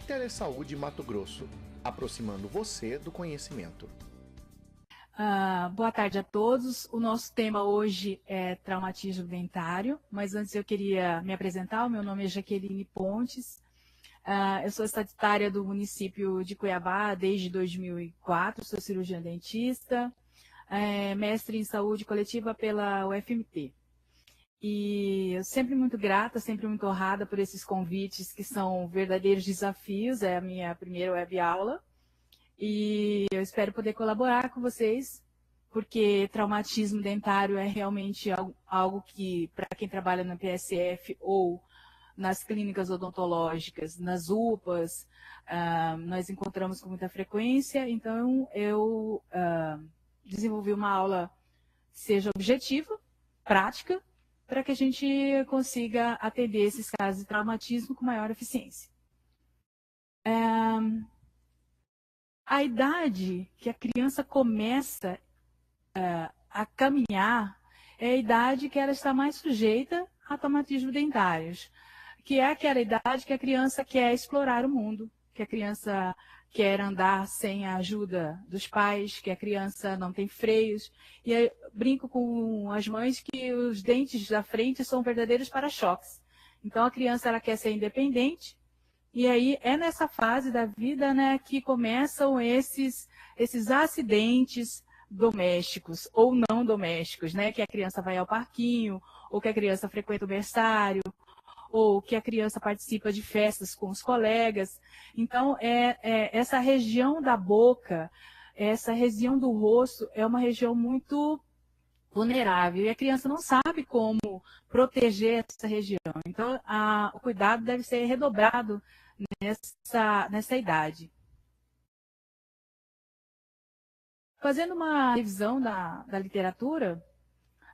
Telesaúde Mato Grosso, aproximando você do conhecimento. Boa tarde a todos. O nosso tema hoje é traumatismo dentário, mas antes eu queria me apresentar. O meu nome é Jaqueline Pontes. Eu sou estatutária do município de Cuiabá desde 2004, sou cirurgiã dentista, mestre em saúde coletiva pela UFMT. E eu sempre muito grata, sempre muito honrada por esses convites que são verdadeiros desafios, é a minha primeira web aula. E eu espero poder colaborar com vocês, porque traumatismo dentário é realmente algo que, para quem trabalha na PSF ou nas clínicas odontológicas, nas UPAs, nós encontramos com muita frequência. Então, eu desenvolvi uma aula que seja objetiva, prática, para que a gente consiga atender esses casos de traumatismo com maior eficiência. A idade que a criança começa a caminhar é a idade que ela está mais sujeita a traumatismos dentários, que é aquela idade que a criança quer explorar o mundo, que a criança quer andar sem a ajuda dos pais, que a criança não tem freios. E eu brinco com as mães que os dentes da frente são verdadeiros para-choques. Então a criança ela quer ser independente, e aí é nessa fase da vida, né, que começam esses acidentes domésticos ou não domésticos, né, que a criança vai ao parquinho, ou que a criança frequenta o berçário, ou que a criança participa de festas com os colegas. Então, essa região da boca, essa região do rosto é uma região muito vulnerável e a criança não sabe como proteger essa região. Então, o cuidado deve ser redobrado nessa idade. Fazendo uma revisão da literatura,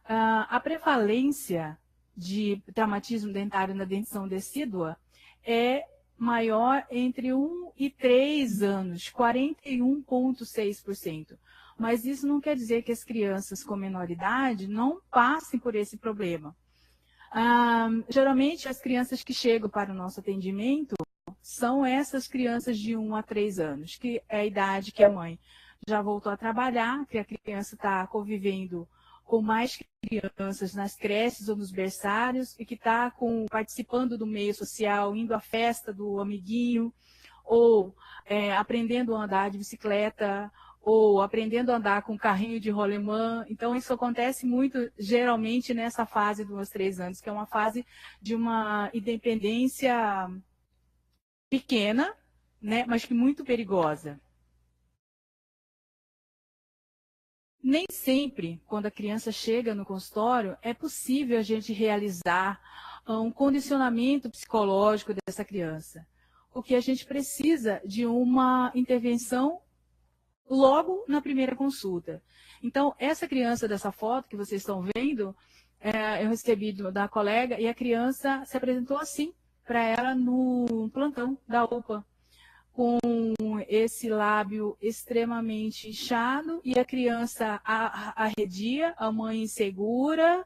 a prevalência de traumatismo dentário na dentição decídua é maior entre 1 e 3 anos, 41,6%. Mas isso não quer dizer que as crianças com menor idade não passem por esse problema. Geralmente, as crianças que chegam para o nosso atendimento são essas crianças de 1 a 3 anos, que é a idade que a mãe já voltou a trabalhar, que a criança está convivendo com mais crianças nas creches ou nos berçários e que está participando do meio social, indo à festa do amiguinho, ou aprendendo a andar de bicicleta, ou aprendendo a andar com carrinho de rolemã. Então, isso acontece muito, geralmente, nessa fase dos 3 anos, que é uma fase de uma independência pequena, né, mas que muito perigosa. Nem sempre, quando a criança chega no consultório, é possível a gente realizar um condicionamento psicológico dessa criança. O que a gente precisa de uma intervenção logo na primeira consulta. Então, essa criança dessa foto que vocês estão vendo, eu recebi da colega e a criança se apresentou assim para ela no plantão da UPA, com esse lábio extremamente inchado e a criança arredia, a mãe insegura,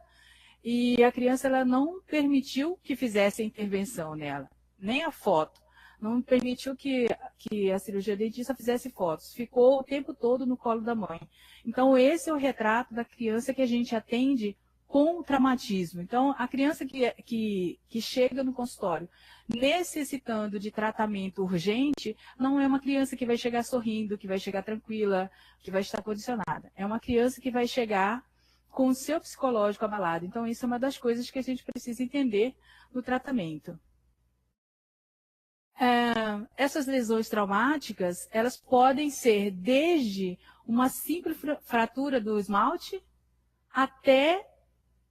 e a criança ela não permitiu que fizesse a intervenção nela, nem a foto. Não permitiu que a cirurgia dentista fizesse fotos. Ficou o tempo todo no colo da mãe. Então, esse é o retrato da criança que a gente atende com traumatismo. Então, a criança que chega no consultório necessitando de tratamento urgente, não é uma criança que vai chegar sorrindo, que vai chegar tranquila, que vai estar condicionada. É uma criança que vai chegar com o seu psicológico abalado. Então, isso é uma das coisas que a gente precisa entender no tratamento. Essas lesões traumáticas, elas podem ser desde uma simples fratura do esmalte até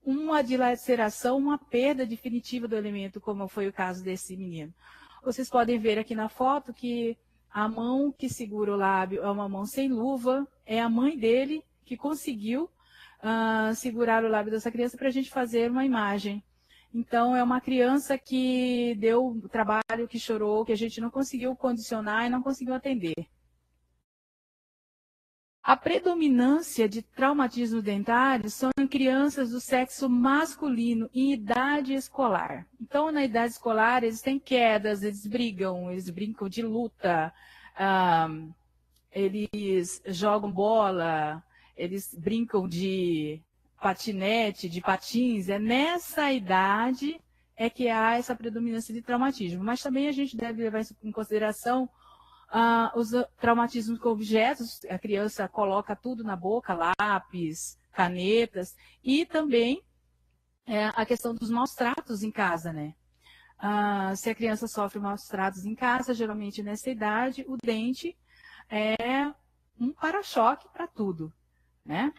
uma dilaceração, uma perda definitiva do elemento, como foi o caso desse menino. Vocês podem ver aqui na foto que a mão que segura o lábio é uma mão sem luva, é a mãe dele que conseguiu segurar o lábio dessa criança para a gente fazer uma imagem. Então, é uma criança que deu trabalho, que chorou, que a gente não conseguiu condicionar e não conseguiu atender. A predominância de traumatismo dentário são em crianças do sexo masculino em idade escolar. Então, na idade escolar, eles têm quedas, eles brincam de luta, eles jogam bola, eles brincam de patinete, de patins. É nessa idade que há essa predominância de traumatismo. Mas também a gente deve levar isso em consideração os traumatismos com objetos. A criança coloca tudo na boca, lápis, canetas, e também a questão dos maus tratos em casa, né? Se a criança sofre maus tratos em casa, geralmente nessa idade, o dente é um para-choque para tudo, né?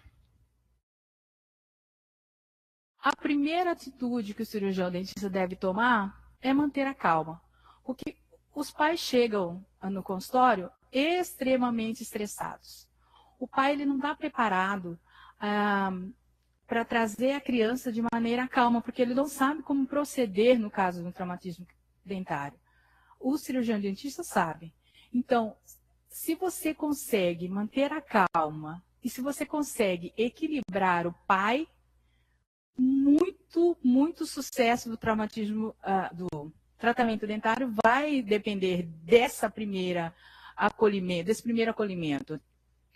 A primeira atitude que o cirurgião dentista deve tomar é manter a calma, porque os pais chegam no consultório extremamente estressados. O pai ele não está preparado para trazer a criança de maneira calma, porque ele não sabe como proceder no caso do traumatismo dentário. O cirurgião dentista sabe. Então, se você consegue manter a calma e se você consegue equilibrar o pai, muito sucesso do traumatismo, do tratamento dentário vai depender desse primeiro acolhimento,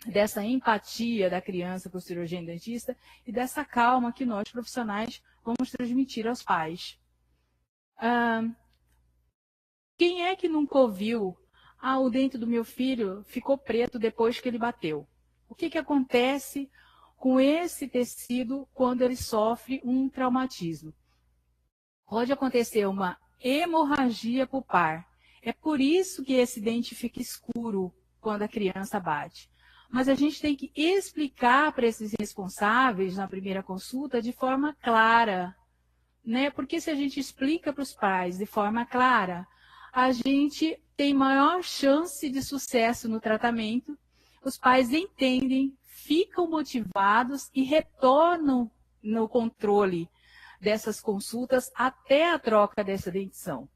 dessa empatia da criança com o cirurgião dentista e dessa calma que nós, profissionais, vamos transmitir aos pais. Quem é que nunca ouviu, o dente do meu filho ficou preto depois que ele bateu? O que acontece com esse tecido quando ele sofre um traumatismo? Pode acontecer uma hemorragia pulpar. É por isso que esse dente fica escuro quando a criança bate. Mas a gente tem que explicar para esses responsáveis na primeira consulta de forma clara, né? Porque se a gente explica para os pais de forma clara, a gente tem maior chance de sucesso no tratamento, os pais entendem, ficam motivados e retornam no controle dessas consultas até a troca dessa dentição.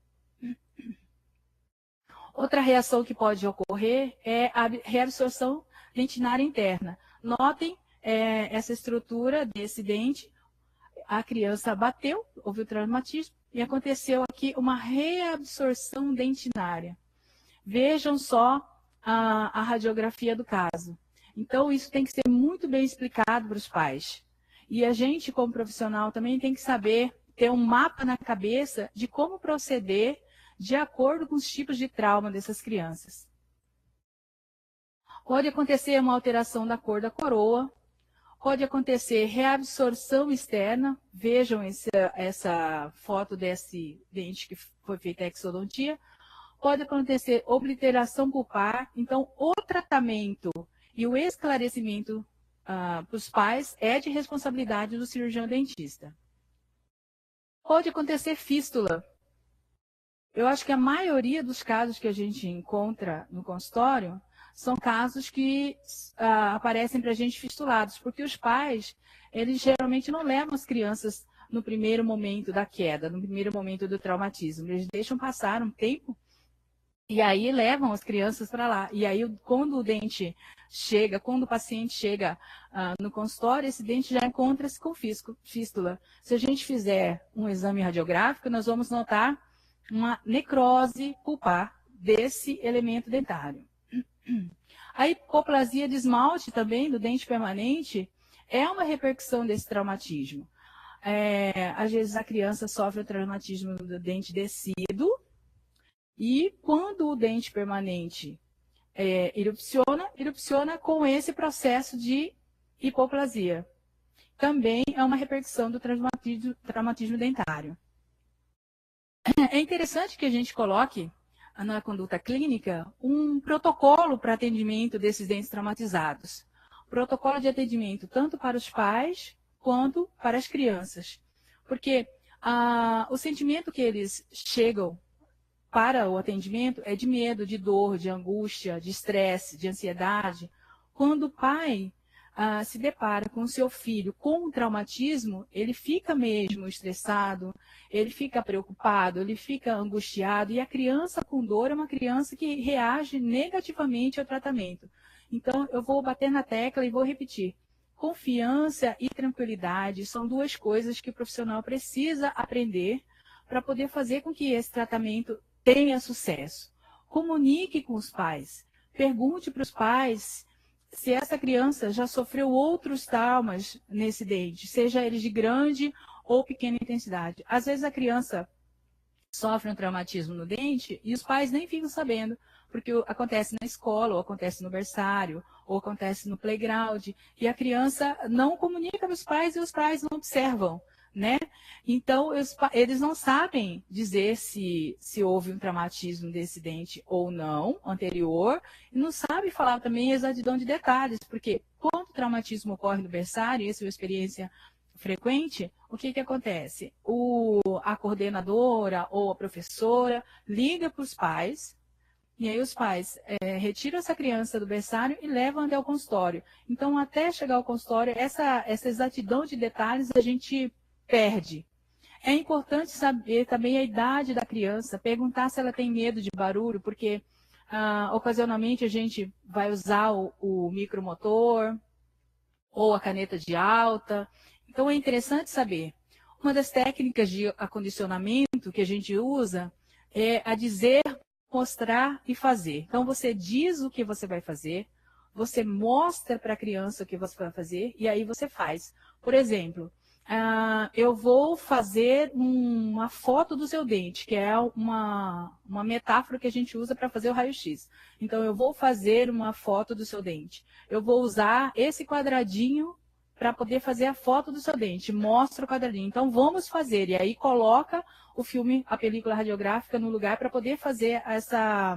Outra reação que pode ocorrer é a reabsorção dentinária interna. Notem essa estrutura desse dente. A criança bateu, houve o traumatismo, e aconteceu aqui uma reabsorção dentinária. Vejam só a radiografia do caso. Então, isso tem que ser muito bem explicado para os pais. E a gente, como profissional, também tem que saber ter um mapa na cabeça de como proceder de acordo com os tipos de trauma dessas crianças. Pode acontecer uma alteração da cor da coroa, pode acontecer reabsorção externa. Vejam essa foto desse dente que foi feita a exodontia. Pode acontecer obliteração pulpar. Então, o tratamento e o esclarecimento para os pais é de responsabilidade do cirurgião dentista. Pode acontecer fístula. Eu acho que a maioria dos casos que a gente encontra no consultório são casos que aparecem para a gente fistulados, porque os pais, eles geralmente não levam as crianças no primeiro momento da queda, no primeiro momento do traumatismo. Eles deixam passar um tempo e aí levam as crianças para lá. E aí, quando o paciente chega no consultório, esse dente já encontra-se com fístula. Se a gente fizer um exame radiográfico, nós vamos notar uma necrose pulpar desse elemento dentário. A hipoplasia de esmalte também do dente permanente é uma repercussão desse traumatismo. Às vezes a criança sofre o traumatismo do dente descido e quando o dente permanente erupciona com esse processo de hipoplasia. Também é uma repercussão do traumatismo dentário. É interessante que a gente coloque na conduta clínica um protocolo para atendimento desses dentes traumatizados. Protocolo de atendimento tanto para os pais quanto para as crianças. Porque o sentimento que eles chegam para o atendimento é de medo, de dor, de angústia, de estresse, de ansiedade. Quando o pai se depara com o seu filho com um traumatismo, ele fica mesmo estressado, ele fica preocupado, ele fica angustiado, e a criança com dor é uma criança que reage negativamente ao tratamento. Então, eu vou bater na tecla e vou repetir. Confiança e tranquilidade são duas coisas que o profissional precisa aprender para poder fazer com que esse tratamento tenha sucesso. Comunique com os pais. Pergunte para os pais se essa criança já sofreu outros traumas nesse dente, seja eles de grande ou pequena intensidade. Às vezes a criança sofre um traumatismo no dente e os pais nem ficam sabendo, porque acontece na escola, ou acontece no berçário, ou acontece no playground, e a criança não comunica para os pais e os pais não observam, né? Então, eles não sabem dizer se houve um traumatismo desse dente ou não, anterior, e não sabem falar também a exatidão de detalhes, porque quando o traumatismo ocorre no berçário, essa é uma experiência frequente, o que acontece? A coordenadora ou a professora liga para os pais, e aí os pais retiram essa criança do berçário e levam até o consultório. Então, até chegar ao consultório, essa exatidão de detalhes a gente perde. É importante saber também a idade da criança, perguntar se ela tem medo de barulho, porque ocasionalmente a gente vai usar o micromotor ou a caneta de alta. Então, é interessante saber. Uma das técnicas de acondicionamento que a gente usa é a dizer, mostrar e fazer. Então, você diz o que você vai fazer, você mostra para a criança o que você vai fazer, e aí você faz. Por exemplo, eu vou fazer uma foto do seu dente, que é uma metáfora que a gente usa para fazer o raio-x. Então, eu vou fazer uma foto do seu dente. Eu vou usar esse quadradinho para poder fazer a foto do seu dente. Mostra o quadradinho. Então, vamos fazer. E aí, coloca o filme, a película radiográfica no lugar para poder fazer essa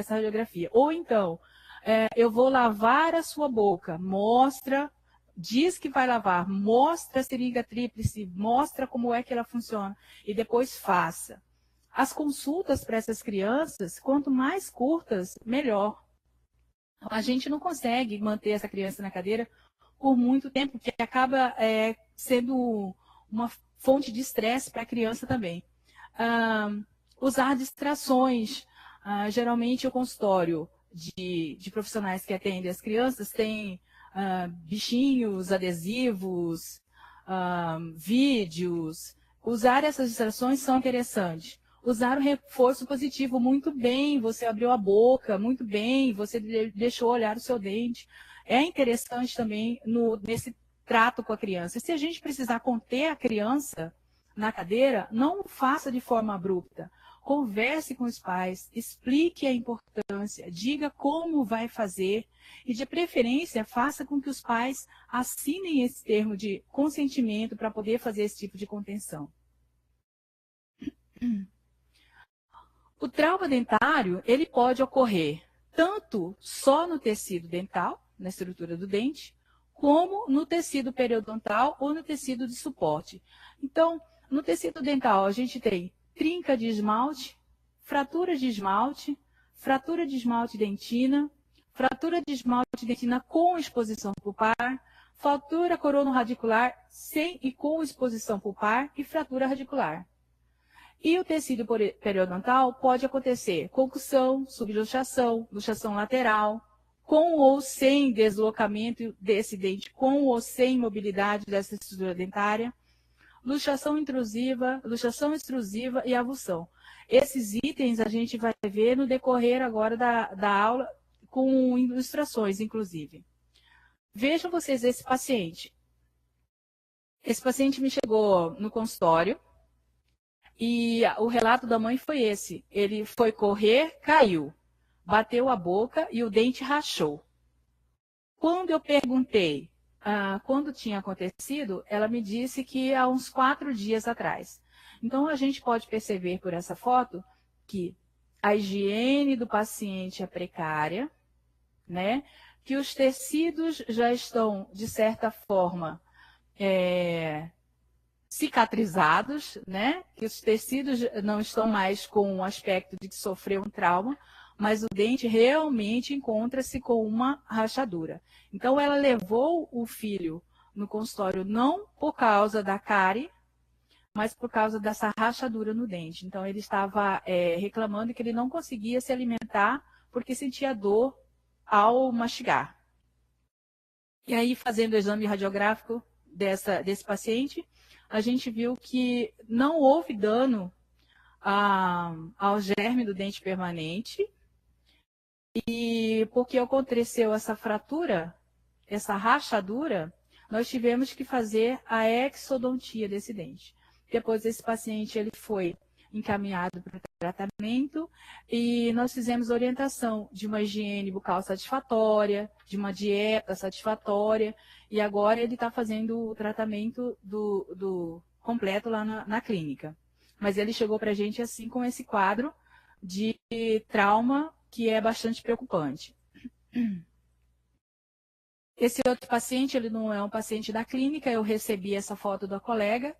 radiografia. Ou então, eu vou lavar a sua boca. Mostra, diz que vai lavar. Mostra a seringa tríplice. Mostra como é que ela funciona. E depois faça. As consultas para essas crianças, quanto mais curtas, melhor. A gente não consegue manter essa criança na cadeira por muito tempo, que acaba sendo uma fonte de estresse para a criança também. Usar distrações. Geralmente, o consultório de profissionais que atendem as crianças tem bichinhos, adesivos, vídeos. Usar essas distrações são interessantes. Usar o reforço positivo muito bem, você abriu a boca muito bem, você deixou olhar o seu dente. É interessante também nesse trato com a criança. Se a gente precisar conter a criança na cadeira, não faça de forma abrupta. Converse com os pais, explique a importância, diga como vai fazer e, de preferência, faça com que os pais assinem esse termo de consentimento para poder fazer esse tipo de contenção. O trauma dentário, ele pode ocorrer tanto só no tecido dental, na estrutura do dente, como no tecido periodontal ou no tecido de suporte. Então, no tecido dental, a gente tem trinca de esmalte, fratura de esmalte dentina, fratura de esmalte dentina com exposição pulpar, fratura corono-radicular sem e com exposição pulpar e fratura radicular. E o tecido periodontal pode acontecer concussão, subluxação, luxação lateral, com ou sem deslocamento desse dente, com ou sem mobilidade dessa estrutura dentária, luxação intrusiva, luxação extrusiva e avulsão. Esses itens a gente vai ver no decorrer agora da aula, com ilustrações, inclusive. Vejam vocês esse paciente. Esse paciente me chegou no consultório, e o relato da mãe foi esse. Ele foi correr, caiu, bateu a boca e o dente rachou. Quando eu perguntei quando tinha acontecido, ela me disse que há uns 4 dias atrás. Então, a gente pode perceber por essa foto que a higiene do paciente é precária, né? Que os tecidos já estão, de certa forma, cicatrizados, né? Que os tecidos não estão mais com o aspecto de que sofreu um trauma, mas o dente realmente encontra-se com uma rachadura. Então, ela levou o filho no consultório não por causa da cárie, mas por causa dessa rachadura no dente. Então, ele estava reclamando que ele não conseguia se alimentar porque sentia dor ao mastigar. E aí, fazendo o exame radiográfico desse paciente, a gente viu que não houve dano ao germe do dente permanente, e porque aconteceu essa fratura, essa rachadura, nós tivemos que fazer a exodontia desse dente. Depois, esse paciente ele foi encaminhado para o tratamento e nós fizemos orientação de uma higiene bucal satisfatória, de uma dieta satisfatória, e agora ele está fazendo o tratamento do completo lá na clínica. Mas ele chegou para a gente assim com esse quadro de trauma que é bastante preocupante. Esse outro paciente, ele não é um paciente da clínica, eu recebi essa foto da colega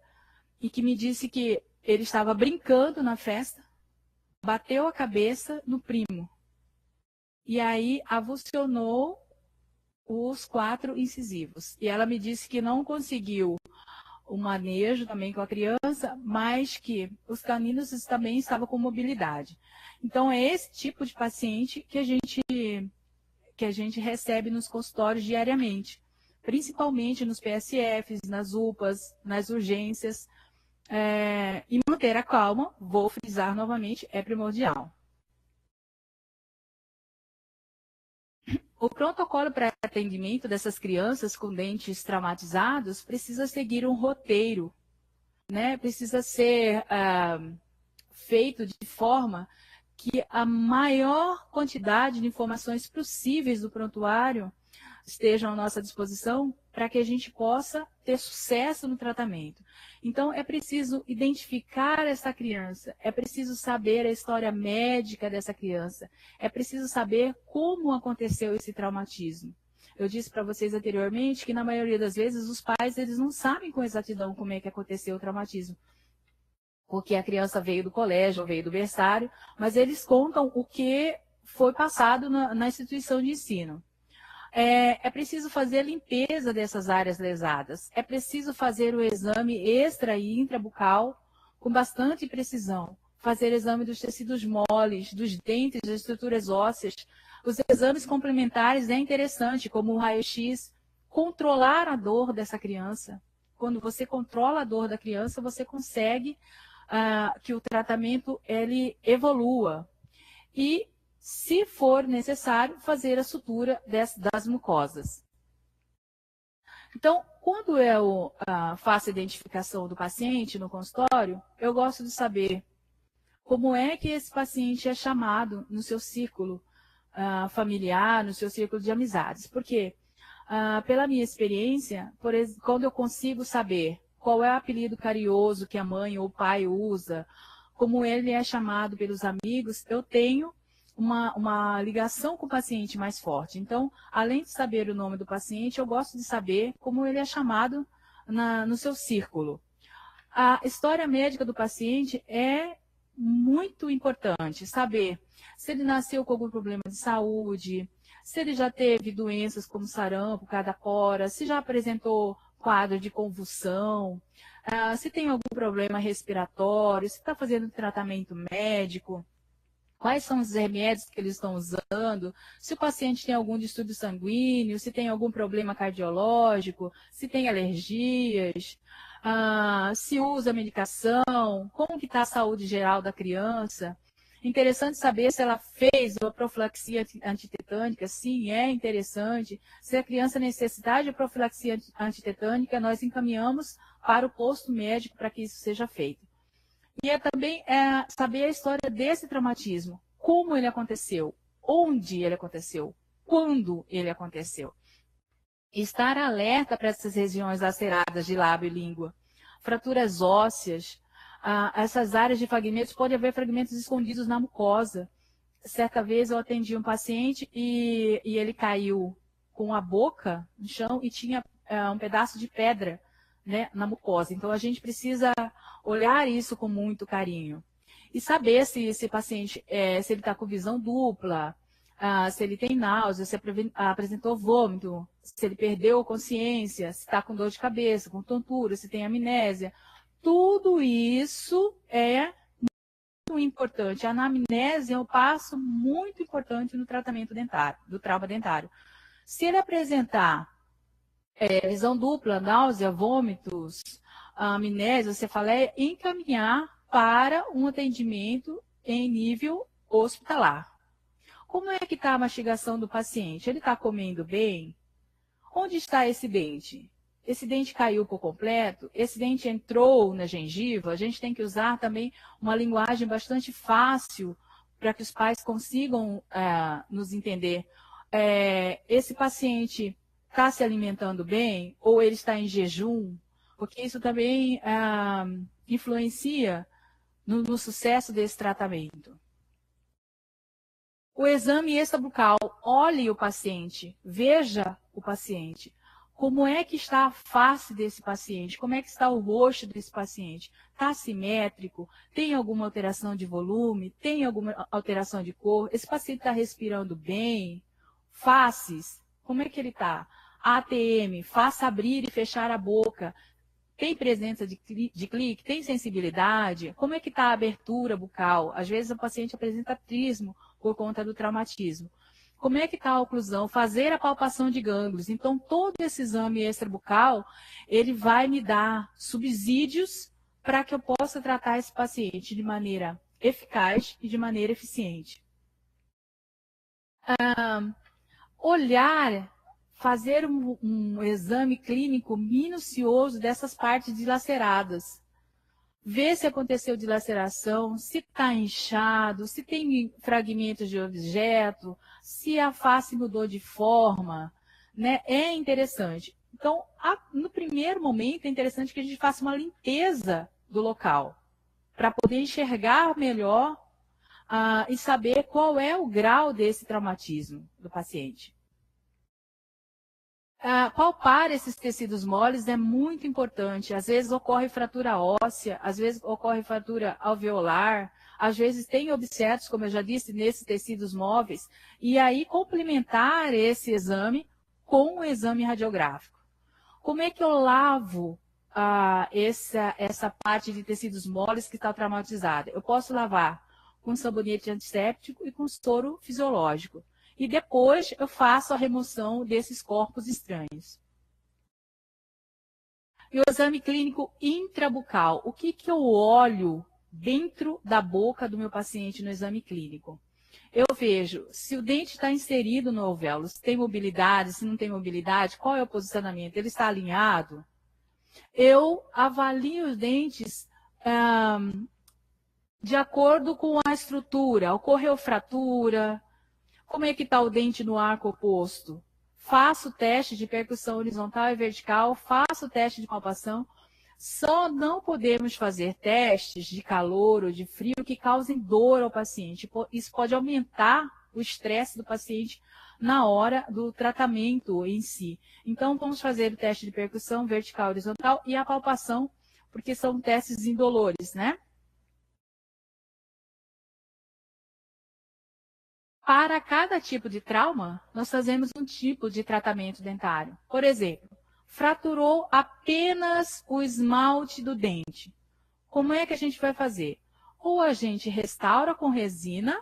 e que me disse que ele estava brincando na festa, bateu a cabeça no primo e aí avulsionou os 4 incisivos. E ela me disse que não conseguiu o manejo também com a criança, mas que os caninos também estavam com mobilidade. Então, é esse tipo de paciente que a gente recebe nos consultórios diariamente, principalmente nos PSFs, nas UPAs, nas urgências. E manter a calma, vou frisar novamente, é primordial. O protocolo para atendimento dessas crianças com dentes traumatizados precisa seguir um roteiro, né? Precisa ser feito de forma que a maior quantidade de informações possíveis do prontuário estejam à nossa disposição para que a gente possa ter sucesso no tratamento. Então, é preciso identificar essa criança, é preciso saber a história médica dessa criança, é preciso saber como aconteceu esse traumatismo. Eu disse para vocês anteriormente que, na maioria das vezes, os pais eles não sabem com exatidão como é que aconteceu o traumatismo, porque a criança veio do colégio, veio do berçário, mas eles contam o que foi passado na instituição de ensino. É preciso fazer a limpeza dessas áreas lesadas. É preciso fazer o exame extra e intrabucal com bastante precisão. Fazer exame dos tecidos moles, dos dentes, das estruturas ósseas. Os exames complementares é interessante, como o raio-x, controlar a dor dessa criança. Quando você controla a dor da criança, você consegue que o tratamento ele evolua. E se for necessário, fazer a sutura das mucosas. Então, quando eu faço a identificação do paciente no consultório, eu gosto de saber como é que esse paciente é chamado no seu círculo familiar, no seu círculo de amizades. Porque, pela minha experiência, quando eu consigo saber qual é o apelido carinhoso que a mãe ou o pai usa, como ele é chamado pelos amigos, eu tenho uma ligação com o paciente mais forte. Então, além de saber o nome do paciente, eu gosto de saber como ele é chamado no seu círculo. A história médica do paciente é muito importante, saber se ele nasceu com algum problema de saúde, se ele já teve doenças como sarampo, catapora, se já apresentou quadro de convulsão, se tem algum problema respiratório, se está fazendo tratamento médico, quais são os remédios que eles estão usando, se o paciente tem algum distúrbio sanguíneo, se tem algum problema cardiológico, se tem alergias, se usa medicação, como que está a saúde geral da criança. Interessante saber se ela fez uma profilaxia antitetânica. Sim, é interessante. Se a criança necessitar de profilaxia antitetânica, nós encaminhamos para o posto médico para que isso seja feito. E também saber a história desse traumatismo, como ele aconteceu, onde ele aconteceu, quando ele aconteceu. Estar alerta para essas regiões laceradas de lábio e língua, fraturas ósseas, essas áreas de fragmentos, pode haver fragmentos escondidos na mucosa. Certa vez eu atendi um paciente e ele caiu com a boca no chão e tinha um pedaço de pedra, né, na mucosa. Então, a gente precisa olhar isso com muito carinho. E saber se esse paciente, se ele está com visão dupla, se ele tem náusea, se apresentou vômito, se ele perdeu a consciência, se está com dor de cabeça, com tontura, se tem amnésia. Tudo isso é muito importante. A anamnese é um passo muito importante no tratamento dentário, do trauma dentário. Se ele apresentar visão dupla, náusea, vômitos, amnésia, cefaleia, encaminhar para um atendimento em nível hospitalar. Como é que está a mastigação do paciente? Ele está comendo bem? Onde está esse dente? Esse dente caiu por completo? Esse dente entrou na gengiva? A gente tem que usar também uma linguagem bastante fácil para que os pais consigam nos entender. Esse paciente está se alimentando bem ou ele está em jejum? Porque isso também influencia no sucesso desse tratamento. O exame extrabucal, olhe o paciente, veja o paciente. Como é que está a face desse paciente? Como é que está o rosto desse paciente? Está simétrico? Tem alguma alteração de volume? Tem alguma alteração de cor? Esse paciente está respirando bem? Faces, como é que ele está? ATM, faça abrir e fechar a boca. Tem presença de clique? Tem sensibilidade? Como é que está a abertura bucal? Às vezes o paciente apresenta trismo por conta do traumatismo. Como é que está a oclusão? Fazer a palpação de gânglios. Então, todo esse exame extrabucal, ele vai me dar subsídios para que eu possa tratar esse paciente de maneira eficaz e de maneira eficiente. Olhar, fazer um exame clínico minucioso dessas partes dilaceradas. Ver se aconteceu dilaceração, se está inchado, se tem fragmentos de objeto, se a face mudou de forma, né? É interessante. Então, no primeiro momento, é interessante que a gente faça uma limpeza do local, para poder enxergar melhor e saber qual é o grau desse traumatismo do paciente. Palpar esses tecidos moles é muito importante. Às vezes ocorre fratura óssea, às vezes ocorre fratura alveolar, às vezes tem obsetos, como eu já disse, nesses tecidos móveis, e aí complementar esse exame com o exame radiográfico. Como é que eu lavo essa parte de tecidos moles que está traumatizada? Eu posso lavar com sabonete antisséptico e com soro fisiológico. E depois eu faço a remoção desses corpos estranhos. E o exame clínico intrabucal. O que eu olho dentro da boca do meu paciente no exame clínico? Eu vejo se o dente está inserido no alvéolo, se tem mobilidade, se não tem mobilidade, qual é o posicionamento, ele está alinhado. Eu avalio os dentes de acordo com a estrutura. Ocorreu fratura? Como é que está o dente no arco oposto? Faço o teste de percussão horizontal e vertical, faço o teste de palpação. Só não podemos fazer testes de calor ou de frio que causem dor ao paciente. Isso pode aumentar o estresse do paciente na hora do tratamento em si. Então, vamos fazer o teste de percussão vertical e horizontal e a palpação, porque são testes indolores, né? Para cada tipo de trauma, nós fazemos um tipo de tratamento dentário. Por exemplo, fraturou apenas o esmalte do dente. Como é que a gente vai fazer? Ou a gente restaura com resina,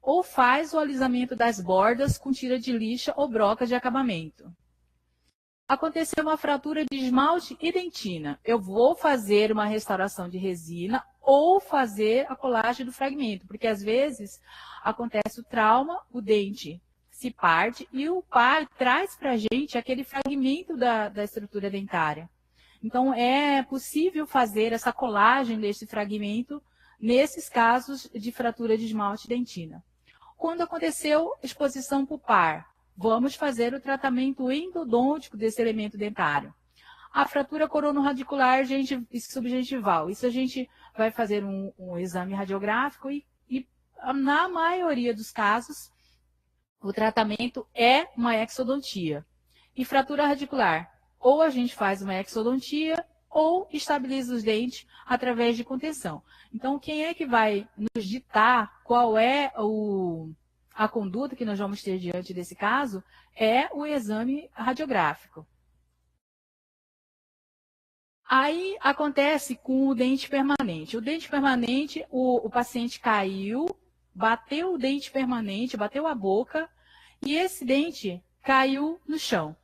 ou faz o alisamento das bordas com tira de lixa ou broca de acabamento. Aconteceu uma fratura de esmalte e dentina. Eu vou fazer uma restauração de resina ou fazer a colagem do fragmento, porque às vezes acontece o trauma, o dente se parte e o pai traz para a gente aquele fragmento da estrutura dentária. Então, é possível fazer essa colagem desse fragmento nesses casos de fratura de esmalte e dentina. Quando aconteceu exposição pulpar, vamos fazer o tratamento endodôntico desse elemento dentário. A fratura coronorradicular e subgengival, isso a gente vai fazer um exame radiográfico e na maioria dos casos, o tratamento é uma exodontia. E fratura radicular, ou a gente faz uma exodontia ou estabiliza os dentes através de contenção. Então, quem é que vai nos ditar qual é a conduta que nós vamos ter diante desse caso é o exame radiográfico. Aí acontece com o dente permanente. O dente permanente, o paciente caiu, bateu o dente permanente, bateu a boca, e esse dente caiu no chão.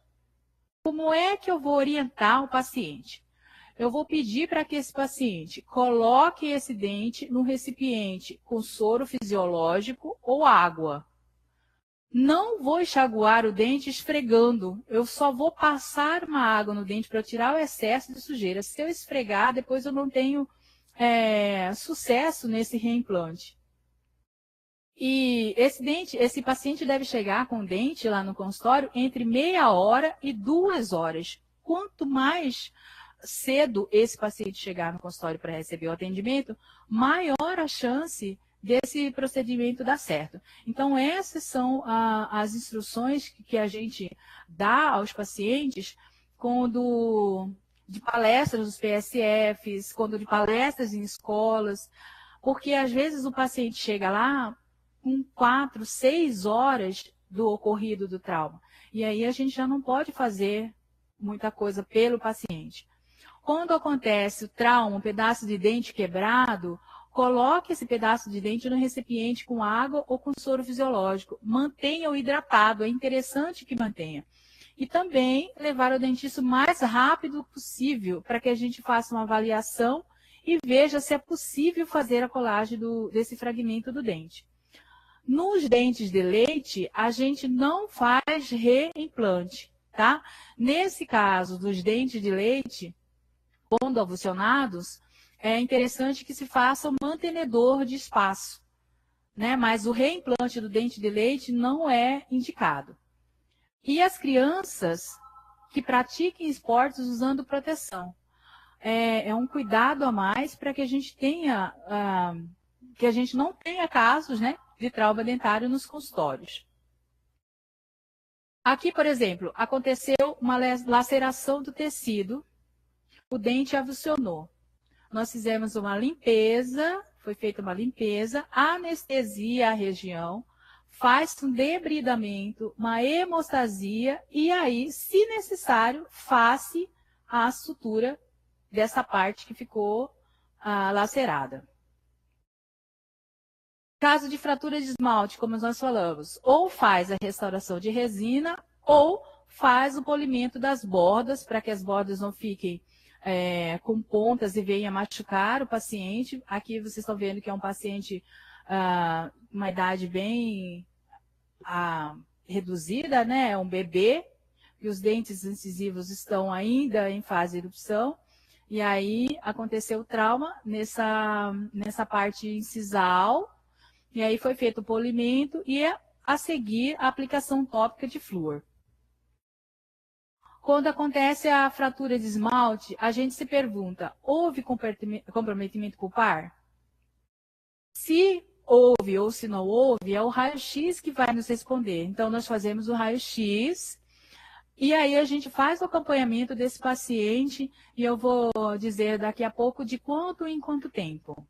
como é que eu vou orientar o paciente? Eu vou pedir para que esse paciente coloque esse dente num recipiente com soro fisiológico ou água. Não vou enxaguar o dente esfregando. Eu só vou passar uma água no dente para tirar o excesso de sujeira. Se eu esfregar, depois eu não tenho sucesso nesse reimplante. E esse paciente deve chegar com o dente lá no consultório entre meia hora e 2 horas. Quanto mais cedo esse paciente chegar no consultório para receber o atendimento, maior a chance desse procedimento dar certo. Então, essas são as instruções que a gente dá aos pacientes quando de palestras dos PSFs, quando de palestras em escolas, porque às vezes o paciente chega lá com 4, 6 horas do ocorrido do trauma. E aí a gente já não pode fazer muita coisa pelo paciente. Quando acontece o trauma, um pedaço de dente quebrado, coloque esse pedaço de dente no recipiente com água ou com soro fisiológico. Mantenha-o hidratado, é interessante que mantenha. E também levar o dentista o mais rápido possível para que a gente faça uma avaliação e veja se é possível fazer a colagem desse fragmento do dente. Nos dentes de leite, a gente não faz reimplante, tá? Nesse caso dos dentes de leite, quando avulsionados, é interessante que se faça um mantenedor de espaço, né? Mas o reimplante do dente de leite não é indicado. E as crianças que pratiquem esportes usando proteção. É um cuidado a mais para que a gente tenha, que a gente não tenha casos, né, de trauma dentário nos consultórios. Aqui, por exemplo, aconteceu uma laceração do tecido, o dente avulsionou. Nós fizemos uma limpeza, foi feita uma limpeza, anestesia a região, faz um debridamento, uma hemostasia e aí, se necessário, faça a sutura dessa parte que ficou lacerada. Caso de fratura de esmalte, como nós falamos, ou faz a restauração de resina ou faz o polimento das bordas para que as bordas não fiquem com pontas e venha machucar o paciente. Aqui vocês estão vendo que é um paciente uma idade bem reduzida, né? É um bebê, e os dentes incisivos estão ainda em fase de erupção. E aí aconteceu o trauma nessa parte incisal, e aí foi feito o polimento e a seguir a aplicação tópica de flúor. Quando acontece a fratura de esmalte, a gente se pergunta, houve comprometimento pulpar? Se houve ou se não houve, é o raio-x que vai nos responder. Então, nós fazemos o raio-x e aí a gente faz o acompanhamento desse paciente e eu vou dizer daqui a pouco de quanto em quanto tempo.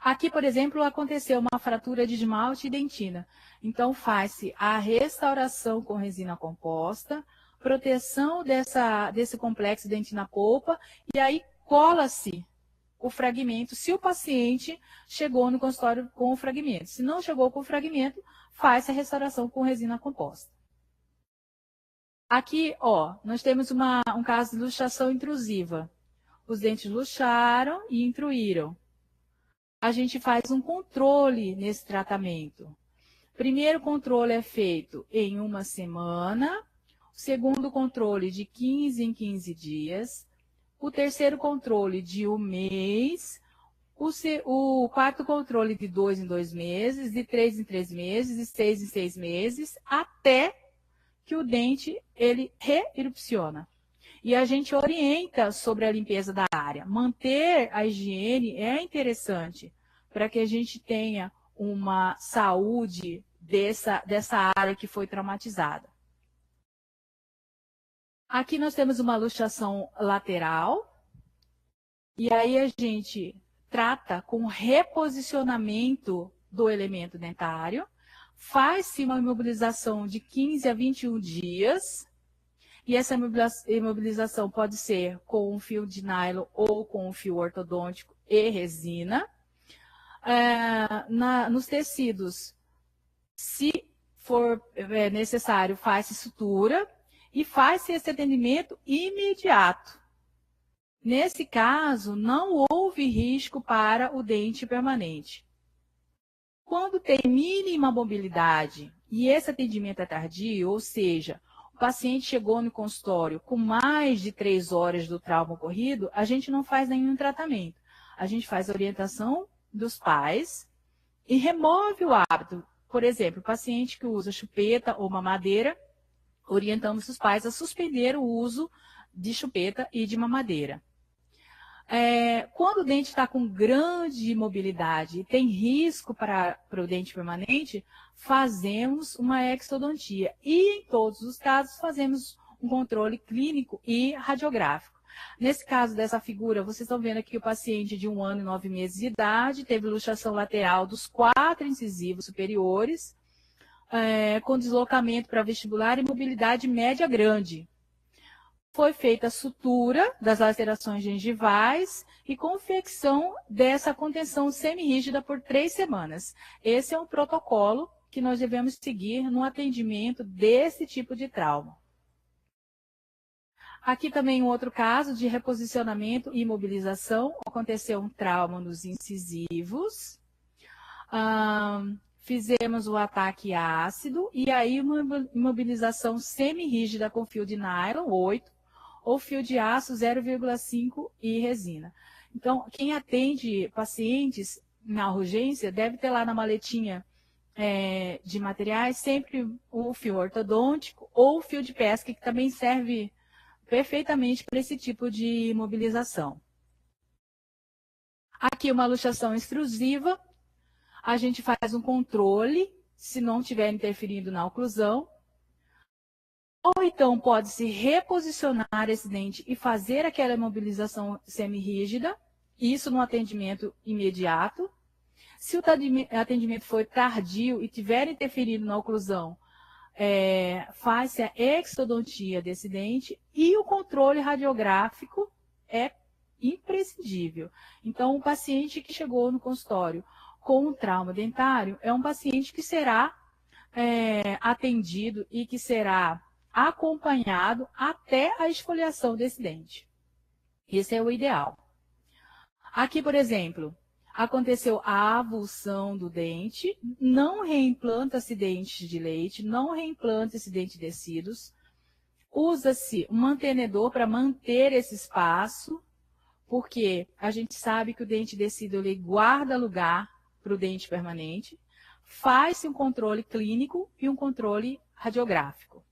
Aqui, por exemplo, aconteceu uma fratura de esmalte e dentina. Então, faz-se a restauração com resina composta, proteção desse complexo dentina-polpa e aí cola-se o fragmento, se o paciente chegou no consultório com o fragmento. Se não chegou com o fragmento, faz a restauração com resina composta. Aqui, ó, nós temos um caso de luxação intrusiva. Os dentes luxaram e intruíram. A gente faz um controle nesse tratamento. Primeiro controle é feito em 1 semana, o segundo controle de 15 em 15 dias, o terceiro controle de 1 mês, o quarto controle de 2 em 2 meses, de 3 em 3 meses, de 6 em 6 meses, até que o dente ele reerupciona. E a gente orienta sobre a limpeza da área. Manter a higiene é interessante para que a gente tenha uma saúde dessa área que foi traumatizada. Aqui nós temos uma luxação lateral. E aí a gente trata com reposicionamento do elemento dentário. Faz-se uma imobilização de 15 a 21 dias. E essa imobilização pode ser com um fio de nylon ou com um fio ortodôntico e resina. Nos tecidos, se for necessário, faz-se sutura. e faz-se esse atendimento imediato. Nesse caso, não houve risco para o dente permanente. Quando tem mínima mobilidade e esse atendimento é tardio, ou seja, o paciente chegou no consultório com mais de 3 horas do trauma ocorrido, a gente não faz nenhum tratamento. A gente faz a orientação dos pais e remove o hábito. Por exemplo, o paciente que usa chupeta ou mamadeira, orientamos os pais a suspender o uso de chupeta e de mamadeira. Quando o dente está com grande mobilidade e tem risco para o dente permanente, fazemos uma exodontia. E, em todos os casos, fazemos um controle clínico e radiográfico. Nesse caso dessa figura, vocês estão vendo aqui o paciente de 1 ano e 9 meses de idade, teve luxação lateral dos 4 incisivos superiores, com deslocamento para vestibular e mobilidade média grande. Foi feita a sutura das lacerações gengivais e confecção dessa contenção semirrígida por 3 semanas. Esse é um protocolo que nós devemos seguir no atendimento desse tipo de trauma. Aqui também um outro caso de reposicionamento e imobilização. Aconteceu um trauma nos incisivos. Fizemos o ataque ácido e aí uma imobilização semirrígida com fio de nylon 8 ou fio de aço 0,5 e resina. Então, quem atende pacientes na urgência deve ter lá na maletinha de materiais sempre o fio ortodôntico ou o fio de pesca, que também serve perfeitamente para esse tipo de imobilização. Aqui uma luxação extrusiva. A gente faz um controle, se não estiver interferindo na oclusão. Ou então pode-se reposicionar esse dente e fazer aquela imobilização semirrígida, isso no atendimento imediato. Se o atendimento for tardio e tiver interferido na oclusão, faz-se a exodontia desse dente e o controle radiográfico é imprescindível. Então, o paciente que chegou no consultório com um trauma dentário é um paciente que será atendido e que será acompanhado até a esfoliação desse dente. Esse é o ideal. Aqui, por exemplo, aconteceu a avulsão do dente, não reimplanta-se dentes de leite, não reimplanta-se dentes descidos, usa-se um mantenedor para manter esse espaço, porque a gente sabe que o dente descido ele guarda lugar para o dente permanente, faz-se um controle clínico e um controle radiográfico.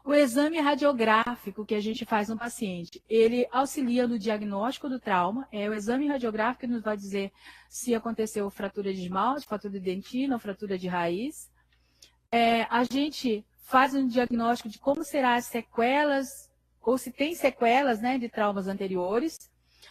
O exame radiográfico que a gente faz no paciente, ele auxilia no diagnóstico do trauma. O exame radiográfico que nos vai dizer se aconteceu fratura de esmalte, fratura de dentina ou fratura de raiz. A gente faz um diagnóstico de como serão as sequelas, ou se tem sequelas, né, de traumas anteriores.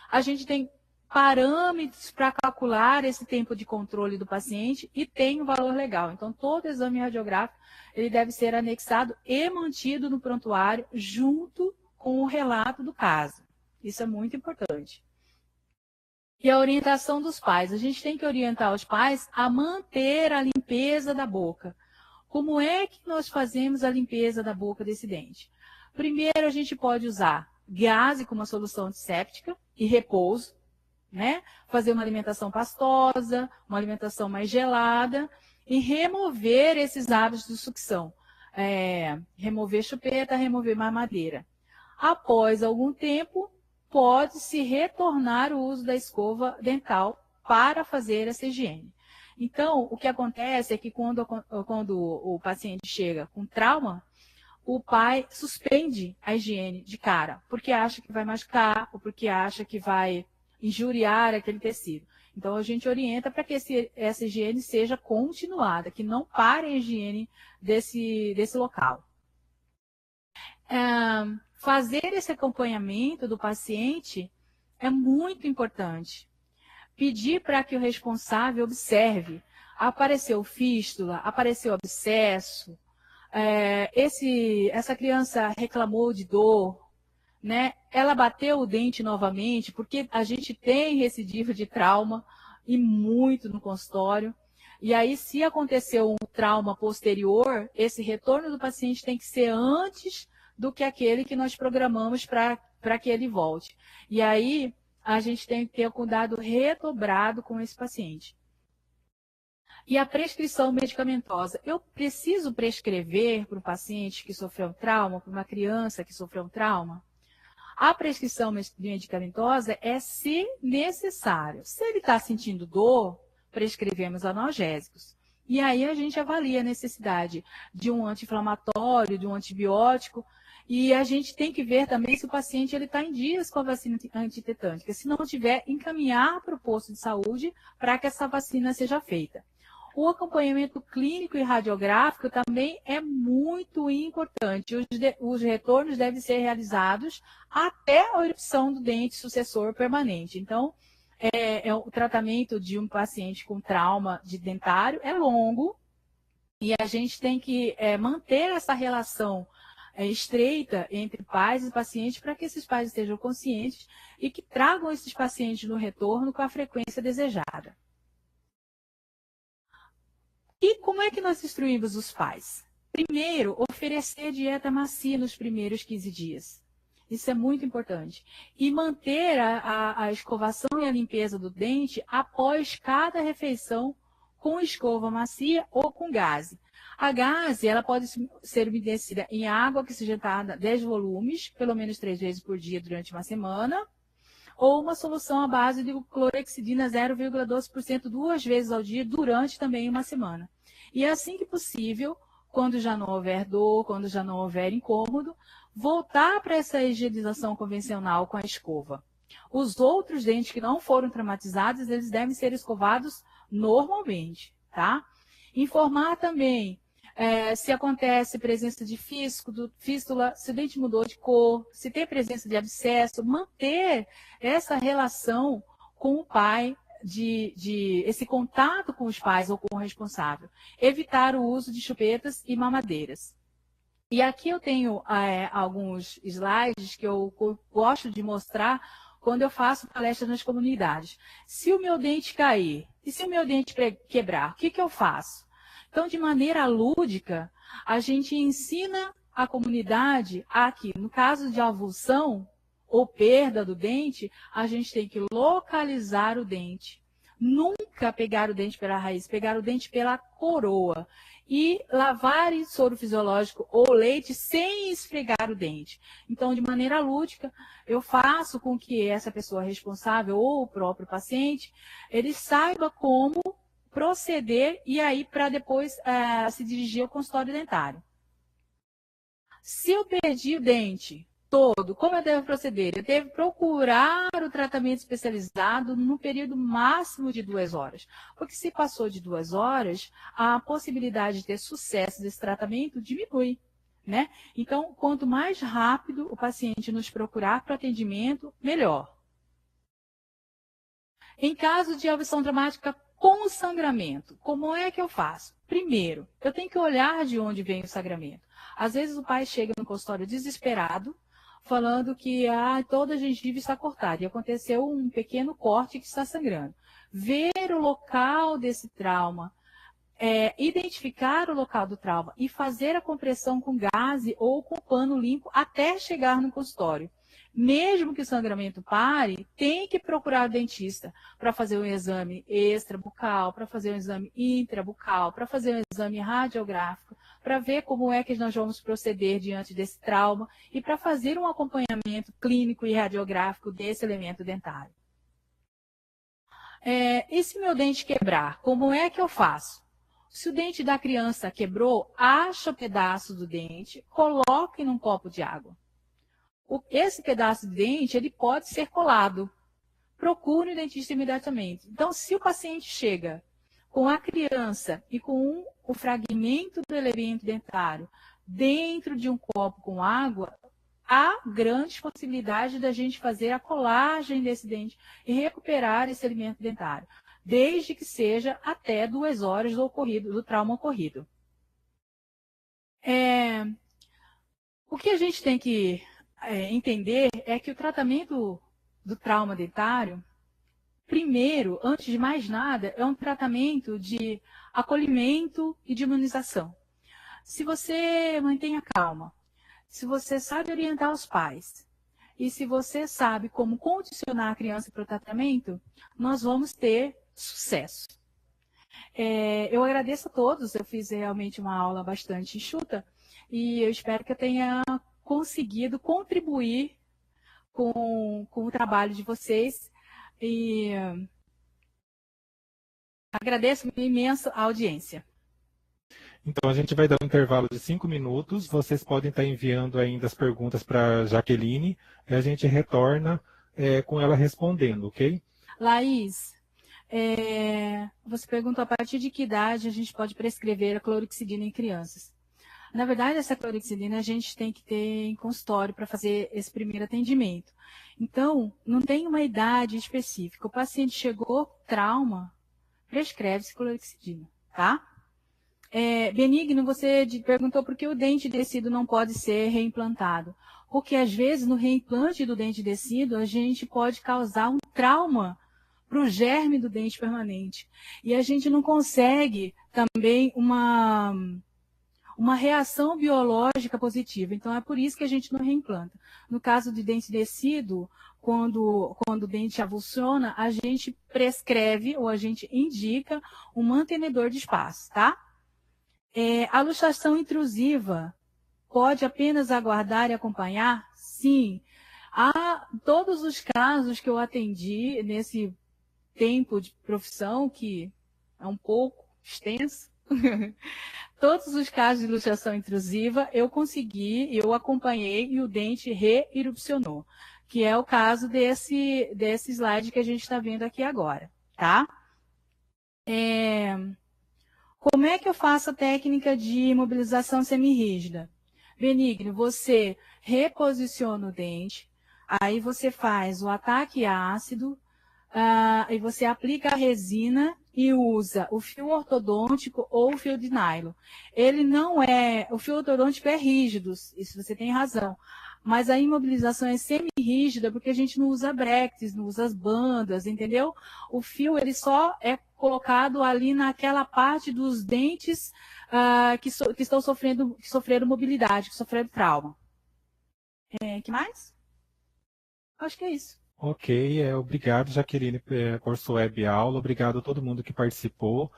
A gente tem parâmetros para calcular esse tempo de controle do paciente e tem um valor legal. Então, todo exame radiográfico ele deve ser anexado e mantido no prontuário junto com o relato do caso. Isso é muito importante. E a orientação dos pais. A gente tem que orientar os pais a manter a limpeza da boca. Como é que nós fazemos a limpeza da boca desse dente? Primeiro, a gente pode usar gaze como uma solução antisséptica e repouso, né? Fazer uma alimentação pastosa, uma alimentação mais gelada e remover esses hábitos de sucção. Remover chupeta, remover mamadeira. Após algum tempo, pode-se retornar o uso da escova dental para fazer essa higiene. Então, o que acontece é que quando o paciente chega com trauma, o pai suspende a higiene de cara, porque acha que vai machucar ou porque acha que vai injuriar aquele tecido. Então, a gente orienta para que essa higiene seja continuada, que não pare a higiene desse local. Fazer esse acompanhamento do paciente é muito importante. Pedir para que o responsável observe. Apareceu fístula, apareceu abscesso, essa criança reclamou de dor, né? Ela bateu o dente novamente, porque a gente tem recidiva de trauma e muito no consultório. E aí, se aconteceu um trauma posterior, esse retorno do paciente tem que ser antes do que aquele que nós programamos para que ele volte. E aí, a gente tem que ter um cuidado redobrado com esse paciente. E a prescrição medicamentosa. Eu preciso prescrever para o paciente que sofreu um trauma, para uma criança que sofreu um trauma? A prescrição medicamentosa é se necessário. Se ele está sentindo dor, prescrevemos analgésicos. E aí a gente avalia a necessidade de um anti-inflamatório, de um antibiótico, e a gente tem que ver também se o paciente está em dias com a vacina antitetânica. Se não tiver, encaminhar para o posto de saúde para que essa vacina seja feita. O acompanhamento clínico e radiográfico também é muito importante. Os retornos devem ser realizados até a erupção do dente sucessor permanente. Então, o tratamento de um paciente com trauma de dentário é longo e a gente tem que manter essa relação estreita entre pais e pacientes para que esses pais estejam conscientes e que tragam esses pacientes no retorno com a frequência desejada. E como é que nós instruímos os pais? Primeiro, oferecer dieta macia nos primeiros 15 dias. Isso é muito importante. E manter a escovação e a limpeza do dente após cada refeição com escova macia ou com gaze. A gaze, ela pode ser umedecida em água oxigenada 10 volumes, pelo menos 3 vezes por dia durante uma semana, ou uma solução à base de clorexidina 0,12% 2 vezes ao dia durante também uma semana. E assim que possível, quando já não houver dor, quando já não houver incômodo, voltar para essa higienização convencional com a escova. Os outros dentes que não foram traumatizados, eles devem ser escovados normalmente, tá? Informar também se acontece presença de fístula, se o dente mudou de cor, se tem presença de abscesso, manter essa relação com o pai, esse contato com os pais ou com o responsável. Evitar o uso de chupetas e mamadeiras. E aqui eu tenho alguns slides que eu gosto de mostrar quando eu faço palestra nas comunidades. Se o meu dente cair e se o meu dente quebrar, o que eu faço? Então, de maneira lúdica, a gente ensina a comunidade a que, no caso de avulsão ou perda do dente, a gente tem que localizar o dente. Nunca pegar o dente pela raiz, pegar o dente pela coroa. E lavar em soro fisiológico ou leite sem esfregar o dente. Então, de maneira lúdica, eu faço com que essa pessoa responsável ou o próprio paciente, ele saiba como proceder e aí para depois se dirigir ao consultório dentário. Se eu perdi o dente todo, como eu devo proceder? Eu devo procurar o tratamento especializado no período máximo de 2 horas. Porque se passou de 2 horas, a possibilidade de ter sucesso desse tratamento diminui, né? Então, quanto mais rápido o paciente nos procurar para atendimento, melhor. Em caso de avulsão traumática com sangramento, como é que eu faço? Primeiro, eu tenho que olhar de onde vem o sangramento. Às vezes o pai chega no consultório desesperado, falando que toda a gengiva está cortada e aconteceu um pequeno corte que está sangrando. Ver o local desse trauma, identificar o local do trauma e fazer a compressão com gaze ou com pano limpo até chegar no consultório. Mesmo que o sangramento pare, tem que procurar o dentista para fazer um exame extrabucal, para fazer um exame intrabucal, para fazer um exame radiográfico, para ver como é que nós vamos proceder diante desse trauma e para fazer um acompanhamento clínico e radiográfico desse elemento dentário. E se meu dente quebrar, como é que eu faço? Se o dente da criança quebrou, acha o pedaço do dente, coloque num copo de água. Esse pedaço de dente, ele pode ser colado. Procure o dentista imediatamente. Então, se o paciente chega com a criança e com o fragmento do elemento dentário dentro de um copo com água, há grandes possibilidades da gente fazer a colagem desse dente e recuperar esse elemento dentário, desde que seja até 2 horas do trauma ocorrido. O que a gente tem que entender é que o tratamento do trauma dentário, primeiro, antes de mais nada, é um tratamento de acolhimento e de imunização. Se você mantém a calma, se você sabe orientar os pais, e se você sabe como condicionar a criança para o tratamento, nós vamos ter sucesso. Eu agradeço a todos, eu fiz realmente uma aula bastante enxuta, e eu espero que eu tenha conseguido contribuir com o trabalho de vocês, e agradeço imenso a audiência. Então, a gente vai dar um intervalo de 5 minutos. Vocês podem estar enviando ainda as perguntas para a Jaqueline e a gente retorna com ela respondendo, ok? Laís, você perguntou a partir de que idade a gente pode prescrever a clorexidina em crianças. Na verdade, essa clorexidina a gente tem que ter em consultório para fazer esse primeiro atendimento. Então, não tem uma idade específica. O paciente chegou, trauma, prescreve-se clorexidina, tá? Benigno, você perguntou por que o dente descido não pode ser reimplantado. Porque, às vezes, no reimplante do dente descido, a gente pode causar um trauma para o germe do dente permanente. E a gente não consegue também uma reação biológica positiva. Então, é por isso que a gente não reimplanta. No caso de dente descido, quando o dente avulsiona, a gente prescreve ou a gente indica um mantenedor de espaço, tá? A luxação intrusiva pode apenas aguardar e acompanhar? Sim. Há todos os casos que eu atendi nesse tempo de profissão, que é um pouco extenso, todos os casos de luxação intrusiva eu acompanhei e o dente reerupcionou, que é o caso desse slide que a gente está vendo aqui agora, tá? Como é que eu faço a técnica de imobilização semirrígida? Benigno, você reposiciona o dente, aí você faz o ataque ácido, e você aplica a resina e usa o fio ortodôntico ou o fio de nylon. O fio ortodôntico é rígido, isso você tem razão. Mas a imobilização é semi-rígida porque a gente não usa brackets, não usa as bandas, entendeu? O fio, ele só é colocado ali naquela parte dos dentes que sofreram mobilidade, que sofreram trauma. Que mais? Acho que é isso. Ok, obrigado, Jaqueline, por sua web aula. Obrigado a todo mundo que participou.